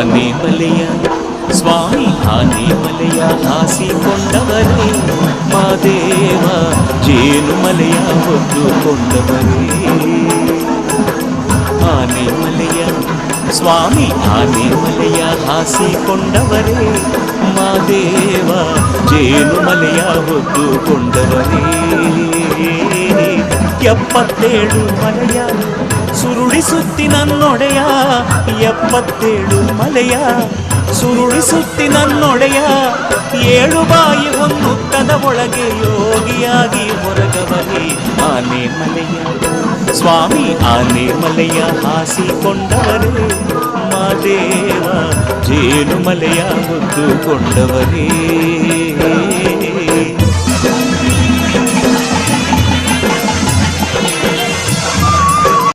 ಆನೆಮಲೆಯ ಸ್ವಾಮಿ ಆನೆಮಲೆಯ ಹಾಸಿಕೊಂಡವರೇ ಮಾದೇವ ಜೇನುಮಲೆಯ ಹೊತ್ತುಕೊಂಡವರೇ ಆನೆಮಲೆಯ ಸ್ವಾಮಿ ಆನೆಮಲೆಯ ಹಾಸಿಕೊಂಡವರೇ ಮಾದೇವ ಜೇನುಮಲೆಯ ಹೊತ್ತುಕೊಂಡವರೇ 77 ಮಲೆಯ ಸುರುಳಿಸುತ್ತಿ ನನ್ನೊಡೆಯ 77 ಮಲೆಯ ಸುರುಳಿಸುತ್ತಿ ನನ್ನೊಡೆಯ 7 ಬಾಯಿ ಹೊನ್ನುತ್ತದ ಒಳಗೆ ಯೋಗಿಯಾಗಿ ಹೊರಗವನೇ ಆನೆಮಲೆಯ ಸ್ವಾಮಿ ಆನೆಮಲೆಯ ಹಾಸಿಕೊಂಡವರೇ ಮಾದೇವ ಜೇನುಮಲೆಯ ಹೊತ್ತುಕೊಂಡವರೇ